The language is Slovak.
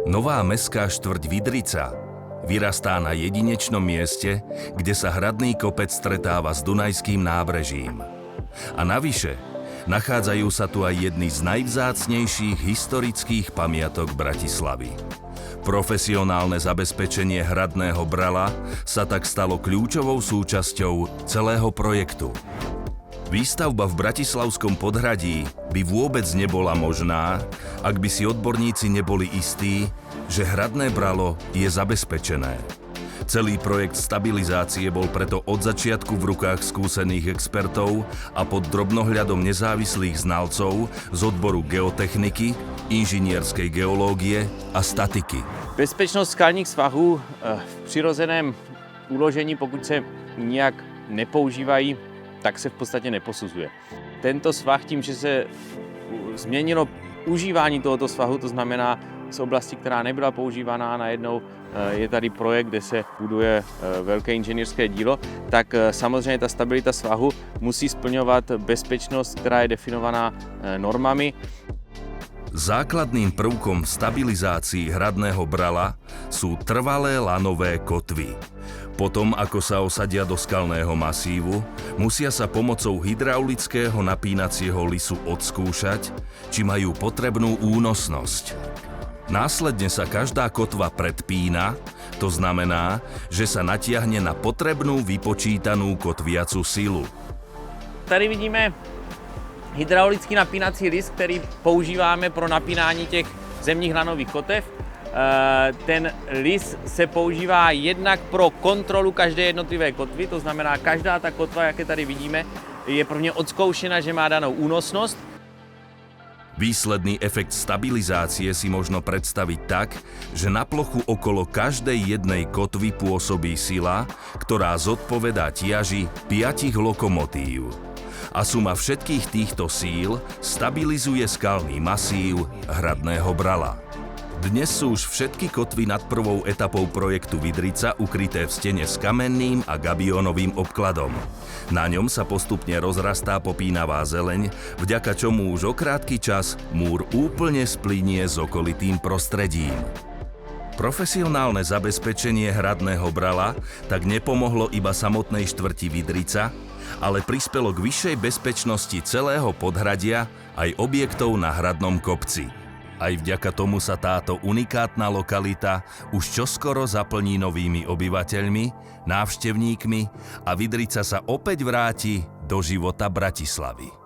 Nová mestská štvrť Vydrica vyrastá na jedinečnom mieste, kde sa hradný kopec stretáva s Dunajským nábrežím. A navyše, nachádzajú sa tu aj jedny z najvzácnejších historických pamiatok Bratislavy. Profesionálne zabezpečenie hradného brala sa tak stalo kľúčovou súčasťou celého projektu. Výstavba v bratislavskom podhradí by vôbec nebola možná, ak by si odborníci neboli istí, že hradné bralo je zabezpečené. Celý projekt stabilizácie bol preto od začiatku v rukách skúsených expertov a pod drobnohľadom nezávislých znalcov z odboru geotechniky, inžinierskej geológie a statiky. Bezpečnost skalních svahů v přirozeném uložení, pokud se nijak nepoužívají, tak se v podstatě neposuzuje. Tento svah tím, že se změnilo užívání tohoto svahu, to znamená z oblasti, která nebyla používaná, najednou je tady projekt, kde se buduje velké inženýrské dílo, tak samozřejmě ta stabilita svahu musí splňovat bezpečnost, která je definovaná normami. Základným prvkom v stabilizácii hradného brala sú trvalé lanové kotvy. Potom, ako sa osadia do skalného masívu, musia sa pomocou hydraulického napínacieho lisu odskúšať, či majú potrebnú únosnosť. Následne sa každá kotva predpína, to znamená, že sa natiahne na potrebnú vypočítanú kotviacu silu. Tady vidíme hydraulický napínací lis, který používáme pro napínání těch zemních lanových kotev. Ten lis se používá jednak pro kontrolu každé jednotlivé kotvy, to znamená, každá ta kotva, jak je tady vidíme, je prvně odzkoušena, že má danou únosnost. Výsledný efekt stabilizácie si možno predstaviť tak, že na plochu okolo každej jednej kotvy pôsobí sila, ktorá zodpovedá ťaži 5 lokomotív. A suma všetkých týchto síl stabilizuje skalný masív hradného brala. Dnes sú už všetky kotvy nad prvou etapou projektu Vydrica ukryté v stene s kamenným a gabiónovým obkladom. Na ňom sa postupne rozrastá popínavá zeleň, vďaka čomu už o krátky čas múr úplne splynie s okolitým prostredím. Profesionálne zabezpečenie hradného brala tak nepomohlo iba samotnej štvrti Vydrica, ale prispelo k vyššej bezpečnosti celého podhradia aj objektov na hradnom kopci. Aj vďaka tomu sa táto unikátna lokalita už čoskoro zaplní novými obyvateľmi, návštevníkmi a Vydrica sa opäť vráti do života Bratislavy.